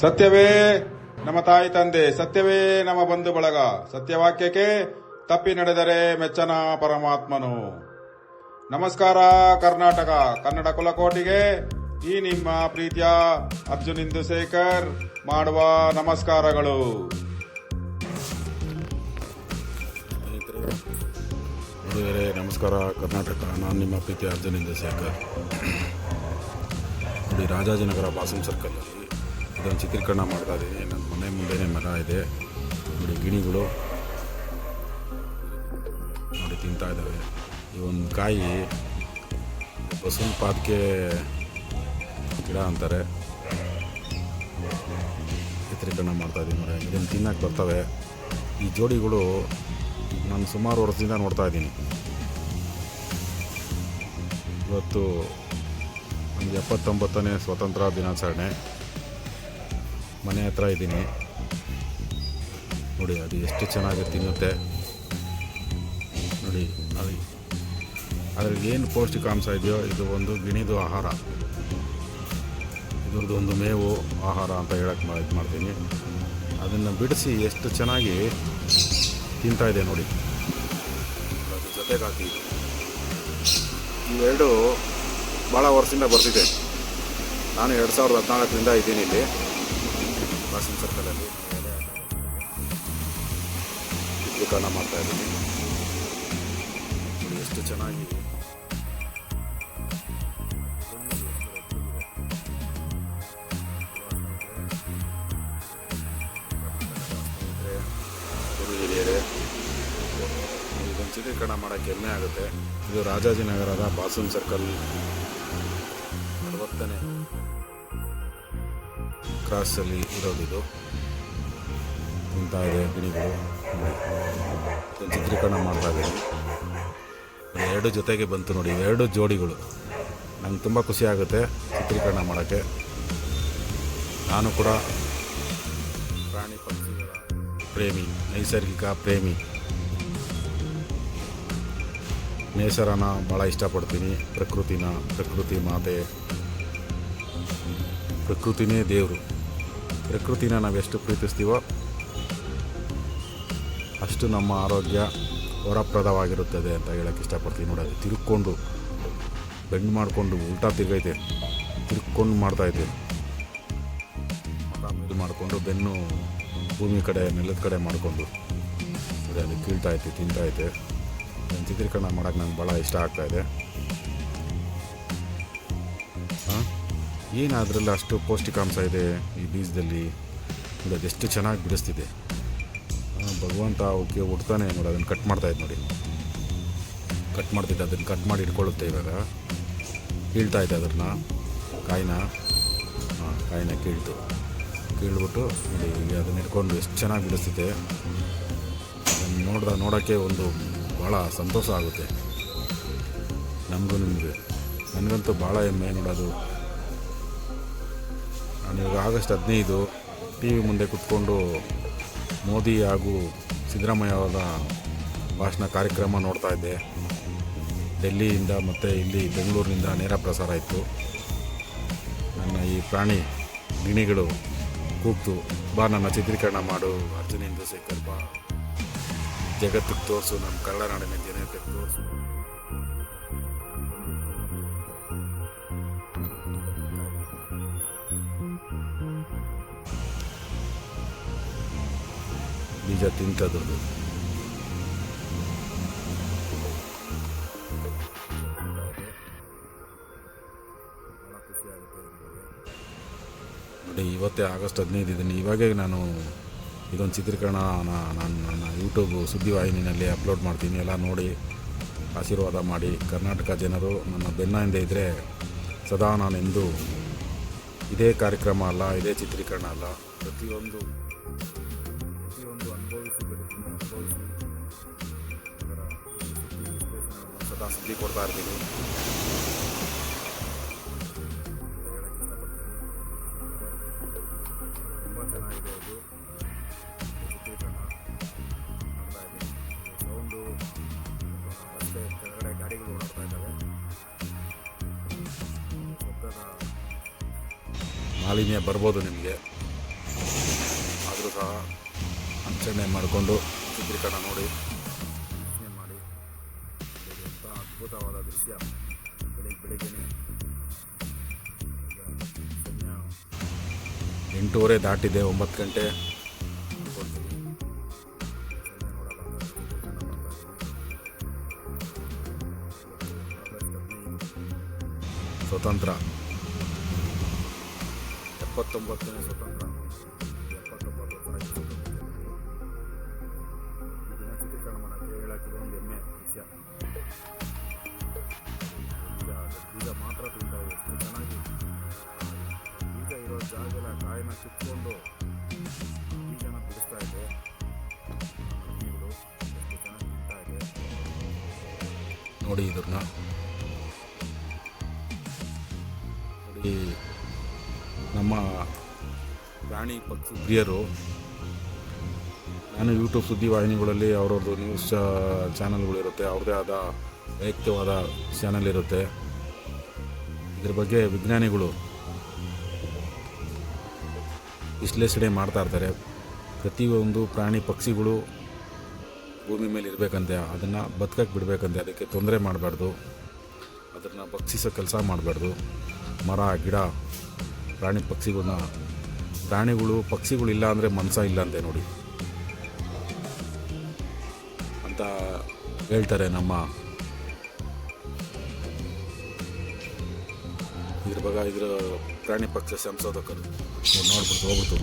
ಸತ್ಯವೇ ನಮ್ಮ ತಾಯಿ ತಂದೆ, ಸತ್ಯವೇ ನಮ್ಮ ಬಂಧು ಬಳಗ, ಸತ್ಯವಾಕ್ಯಕ್ಕೆ ತಪ್ಪಿ ನಡೆದರೆ ಮೆಚ್ಚನ ಪರಮಾತ್ಮನು. ನಮಸ್ಕಾರ ಕರ್ನಾಟಕ, ಕನ್ನಡ ಕುಲಕೋಟಿಗೆ ಈ ನಿಮ್ಮ ಪ್ರೀತಿಯ ಅರ್ಜುನ್ ಇಂದುಶೇಖರ್ ಮಾಡುವ ನಮಸ್ಕಾರಗಳು. ಸ್ನೇಹಿತರೆ ನಮಸ್ಕಾರ ಕರ್ನಾಟಕ, ನಾನು ನಿಮ್ಮ ಪ್ರೀತಿಯ ಅರ್ಜುನ್ ಇಂದುಶೇಖರ್. ನೋಡಿ, ರಾಜಾಜಿನಗರ ಬಾಸಮ್ ಸರ್ಕಲಲ್ಲಿ ಇದೊಂದು ಚಿತ್ರೀಕರಣ ಮಾಡ್ತಾ ಇದ್ದೀನಿ. ನನ್ನ ಮನೆ ಮುಂದೆನೇ ಮರ ಇದೆ ನೋಡಿ, ಗಿಣಿಗಳು ನೋಡಿ ತಿಂತಾ ಇದ್ದಾವೆ. ಈ ಒಂದು ಕಾಯಿ ಬಸವನ ಪಾದಕ್ಕೆ ಗಿಡ ಅಂತಾರೆ. ಚಿತ್ರೀಕರಣ ಮಾಡ್ತಾ ಇದ್ದೀನಿ ನೋಡಿ, ಇದನ್ನು ತಿನ್ನಕ್ಕೆ ಬರ್ತವೆ. ಈ ಜೋಡಿಗಳು ನಾನು ಸುಮಾರು ವರ್ಷದಿಂದ ನೋಡ್ತಾ ಇದ್ದೀನಿ. ಇವತ್ತು ನಮಗೆ 79ನೇ ಸ್ವಾತಂತ್ರ್ಯ ದಿನಾಚರಣೆ. ಮನೆ ಹತ್ರ ಇದ್ದೀನಿ ನೋಡಿ, ಅದು ಎಷ್ಟು ಚೆನ್ನಾಗಿ ತಿನ್ನುತ್ತೆ ನೋಡಿ. ಅದ್ರಲ್ಲಿ ಏನು ಪೌಷ್ಟಿಕಾಂಶ ಇದೆಯೋ ಇದು ಒಂದು ಗಿಣಿದು ಆಹಾರ, ಇದ್ರದ್ದು ಒಂದು ಮೇವು ಆಹಾರ ಅಂತ ಹೇಳಕ್ಕೆ ಇದು ಮಾಡ್ತೀನಿ. ಅದನ್ನು ಬಿಡಿಸಿ ಎಷ್ಟು ಚೆನ್ನಾಗಿ ತಿಂತಾ ಇದೆ ನೋಡಿ. ಅದ್ರ ಜೊತೆಗೆ ಹಾಕಿ ಇವೆರಡು ಭಾಳ ವರ್ಷದಿಂದ ಬರ್ತಿದೆ. ನಾನು 2014ರಿಂದ ಇದ್ದೀನಿ ಇಲ್ಲಿ ಬಾಸಮ್ ಸರ್ಕಲಲ್ಲಿ ಚಿತ್ರೀಕರಣ ಮಾಡ್ತಾಯಿದ್ದೀನಿ. ಎಷ್ಟು ಚೆನ್ನಾಗಿ ಇದೊಂದು ಚಿತ್ರೀಕರಣ ಮಾಡೋಕ್ಕೆ ಹೆಮ್ಮೆ ಆಗುತ್ತೆ. ಇದು ರಾಜಾಜಿನಗರದ ಬಾಸಮ್ ಸರ್ಕಲ್ 40ನೇ ಕ್ರಾಸಲ್ಲಿ ಇರೋದಿದು. ತಿಂತಾ ಇದೆ ಗಿಣಿಗಳು. ಇದೊಂದು ಚಿತ್ರೀಕರಣ ಮಾಡ್ತಾ ಇದ್ದೀನಿ. ಎರಡು ಜೊತೆಗೆ ಬಂತು ನೋಡಿ, ಎರಡು ಜೋಡಿಗಳು. ನಂಗೆ ತುಂಬ ಖುಷಿ ಆಗುತ್ತೆ ಚಿತ್ರೀಕರಣ ಮಾಡೋಕ್ಕೆ. ನಾನು ಕೂಡ ಪ್ರಾಣಿ ಪಕ್ಷಿಗಳ ಪ್ರೇಮಿ, ನೈಸರ್ಗಿಕ ಪ್ರೇಮಿ. ನೇಚರನ ಭಾಳ ಇಷ್ಟಪಡ್ತೀನಿ. ಪ್ರಕೃತಿ ಮಾತೆ, ಪ್ರಕೃತಿನೇ ದೇವರು. ಪ್ರಕೃತಿನ ನಾವೆಷ್ಟು ಪ್ರೀತಿಸ್ತೀವೋ ಅಷ್ಟು ನಮ್ಮ ಆರೋಗ್ಯ ವರಪ್ರದವಾಗಿರುತ್ತದೆ ಅಂತ ಹೇಳೋಕ್ಕೆ ಇಷ್ಟಪಡ್ತೀನಿ. ನೋಡಿ, ಅದು ತಿರುಗ್ಕೊಂಡು ಬೆಂಡ್ ಮಾಡಿಕೊಂಡು ಉಲ್ಟಾ ತಿರುಗೈತೆ, ತಿರುಗ್ಕೊಂಡು ಮಾಡ್ತಾಯಿದೆ. ಇದು ಮಾಡಿಕೊಂಡು ಬೆನ್ನು ಭೂಮಿ ಕಡೆ ನೆಲದ ಕಡೆ ಮಾಡಿಕೊಂಡು ಅದು ಕೀಳ್ತಾಯಿತ್ತು, ತಿಂತಾಯಿದೆ. ಅದನ್ನು ಚಿತ್ರೀಕರಣ ಮಾಡೋಕ್ಕೆ ನಂಗೆ ಭಾಳ ಇಷ್ಟ ಆಗ್ತಾಯಿದೆ. ಏನು ಅದರಲ್ಲಿ ಅಷ್ಟು ಪೌಷ್ಟಿಕಾಂಶ ಇದೆ ಈ ಬೀಜದಲ್ಲಿ ನೋಡಿ. ಅದೆಷ್ಟು ಚೆನ್ನಾಗಿ ಬಿಡಿಸ್ತಿದೆ ಭಗವಂತ. ಅವಕ್ಕೆ ಹುಡ್ತಾನೆ ನೋಡಿ, ಅದನ್ನು ಕಟ್ ಮಾಡ್ತಾಯಿದ್ದು ನೋಡಿ, ಕಟ್ ಮಾಡ್ತಿದ್ದೆ. ಅದನ್ನು ಕಟ್ ಮಾಡಿ ಇಟ್ಕೊಳ್ಳುತ್ತೆ. ಇವಾಗ ಕೀಳ್ತಾ ಇದೆ ಅದನ್ನು, ಕಾಯಿನ ಕೀಳ್ಬಿಟ್ಟು ನೋಡಿ ಅದನ್ನು ಇಟ್ಕೊಂಡು ಎಷ್ಟು ಚೆನ್ನಾಗಿ ಬಿಡಿಸ್ತಿದೆ. ಅದನ್ನು ನೋಡೋಕ್ಕೆ ಒಂದು ಭಾಳ ಸಂತೋಷ ಆಗುತ್ತೆ ನಮಗೂ ನಿಮಗೆ. ನನಗಂತೂ ಭಾಳ ಹೆಮ್ಮೆ ನೋಡೋದು. ನಾನಿವಾಗ ಆಗಸ್ಟ್ 15 ಟಿ ವಿ ಮುಂದೆ ಕೂತ್ಕೊಂಡು ಮೋದಿ ಹಾಗೂ ಸಿದ್ದರಾಮಯ್ಯ ಅವರ ಭಾಷಣ ಕಾರ್ಯಕ್ರಮ ನೋಡ್ತಾ ಇದ್ದೆ. ಡೆಲ್ಲಿಯಿಂದ ಮತ್ತು ಇಲ್ಲಿ ಬೆಂಗಳೂರಿನಿಂದ ನೇರ ಪ್ರಸಾರ ಇತ್ತು. ನನ್ನ ಈ ಪ್ರಾಣಿ ಗಿಣಿಗಳು ಕೂಗ್ತು, ಬಾ ನನ್ನ ಚಿತ್ರೀಕರಣ ಮಾಡು ಅರ್ಜುನ್ ಇಂದುಶೇಖರ್, ಬಾ ಜಗತ್ತಿಗೆ ತೋರಿಸು, ನಮ್ಮ ಕನ್ನಡ ನಾಡಿನ ಜನತೆಗೆ ತೋರಿಸು. ಬೀಜ ತಿಂತದ್ದು ನೋಡಿ. ಇವತ್ತೇ ಆಗಸ್ಟ್ 15 ಇದನ್ನು ಇವಾಗೇ ನಾನು ಇದೊಂದು ಚಿತ್ರೀಕರಣ ನಾನು ನನ್ನ ಯೂಟ್ಯೂಬ್ ಸುದ್ದಿವಾಹಿನಿಯಲ್ಲಿ ಅಪ್ಲೋಡ್ ಮಾಡ್ತೀನಿ. ಎಲ್ಲ ನೋಡಿ ಆಶೀರ್ವಾದ ಮಾಡಿ. ಕರ್ನಾಟಕ ಜನರು ನನ್ನ ಬೆನ್ನ ಹಿಂದೆ ಇದ್ದರೆ ಸದಾ ನಾನೆಂದು ಇದೇ ಕಾರ್ಯಕ್ರಮ ಅಲ್ಲ, ಇದೇ ಚಿತ್ರೀಕರಣ ಅಲ್ಲ, ಪ್ರತಿಯೊಂದು ಸದಾ ಸುದ್ದಿ ಕೊಡ್ತಾ ಇರ್ತೀನಿ. ತುಂಬ ಚೆನ್ನಾಗಿದೆ ಅದು ಚಿತ್ರೀಕರಣ ಮಾಡ್ತಾ ಇದ್ದೀನಿ. ಸೌಂಡು ರಸ್ತೆ ಕೆಳಗಡೆ ಗಾಡಿಗಳು ಓಡಾಡ್ತಾ ಇದ್ದಾವೆ. ಮಾಲಿನ್ಯ ಬರ್ಬೋದು ನಿಮಗೆ. ಸಹ ಆಚರಣೆ ಮಾಡಿಕೊಂಡು ಚಿತ್ರೀಕರಣ ನೋಡಿ ಯೋಚನೆ ಮಾಡಿ ಎಂಥ ಅದ್ಭುತವಾದ ದೃಶ್ಯ. ಬೆಳಿಗ್ಗೆನೇ ಸಮಯ 8:30 ದಾಟಿದೆ, 9 ಗಂಟೆ ಅನ್ಕೊಳ್ತೀನಿ. ಸಮಯ ನೋಡಲ್ಲ ಅಂತ ಚಿತ್ರೀಕರಣ ಮಾಡ್ತಾ ಇದ್ದೀನಿ. ಸ್ವತಂತ್ರ 79ನೇ ಸ್ವತಂತ್ರ, 79 ವರ್ಷ ಆಯಿತು. ಈ ದಿನ ಚಿತ್ರೀಕರಣ ಮಾಡೋಕ್ಕೆ ಹೇಳೋಕ್ಕೆ ಒಂದು ಹೆಮ್ಮೆ ವಿಷಯ. ಬೀಜ ಮಾತ್ರ ತಿಂತಾ ಇದೆ, ಎಷ್ಟು ಚೆನ್ನಾಗಿ ಬೀಜ ಇರೋ ಜಾಗದಲ್ಲಿ ಕಾಯಿನ ಕಿತ್ಕೊಂಡು ಬೀಜನ ಬಿಡಿಸ್ತಾ ಇದೆ. ಹೀಗಳು ಎಷ್ಟು ಚೆನ್ನಾಗಿ ತಿಂತಾ ಇದೆ ನೋಡಿ. ಇದನ್ನ ನೋಡಿ, ನಮ್ಮ ಪ್ರಾಣಿ ಪಕ್ಷಿ ಪ್ರಿಯರು. ನಾನು ಯೂಟ್ಯೂಬ್ ಸುದ್ದಿವಾಹಿನಿಗಳಲ್ಲಿ ಅವ್ರವ್ರದ್ದು ನ್ಯೂಸ್ ಚಾನಲ್ಗಳಿರುತ್ತೆ, ಅವ್ರದ್ದೇ ಆದ ವೈಯಕ್ತಿಕವಾದ ಚಾನಲ್ ಇರುತ್ತೆ. ಇದ್ರ ಬಗ್ಗೆ ವಿಜ್ಞಾನಿಗಳು ವಿಶ್ಲೇಷಣೆ ಮಾಡ್ತಾ ಇರ್ತಾರೆ. ಪ್ರತಿಯೊಂದು ಪ್ರಾಣಿ ಪಕ್ಷಿಗಳು ಭೂಮಿ ಮೇಲೆ ಇರಬೇಕಂತೆ, ಅದನ್ನು ಬದುಕಕ್ಕೆ ಬಿಡಬೇಕಂತೆ, ಅದಕ್ಕೆ ತೊಂದರೆ ಮಾಡಬಾರ್ದು, ಅದನ್ನು ಭಕ್ಷಿಸೋ ಕೆಲಸ ಮಾಡಬಾರ್ದು. ಮರ ಗಿಡ ಪ್ರಾಣಿಗಳು ಪಕ್ಷಿಗಳು ಇಲ್ಲ ಅಂದರೆ ಮನಸ ಇಲ್ಲ ಅಂತೆ ನೋಡಿ ಅಂತ ಹೇಳ್ತಾರೆ ನಮ್ಮ ಇದ್ರ ಪ್ರಾಣಿ ಪಕ್ಷಿ ಸಂಶೋಧಕರು. ನೋಡ್ಬಿಟ್ಟು ಹೋಗ್ಬಿಡ್ತು.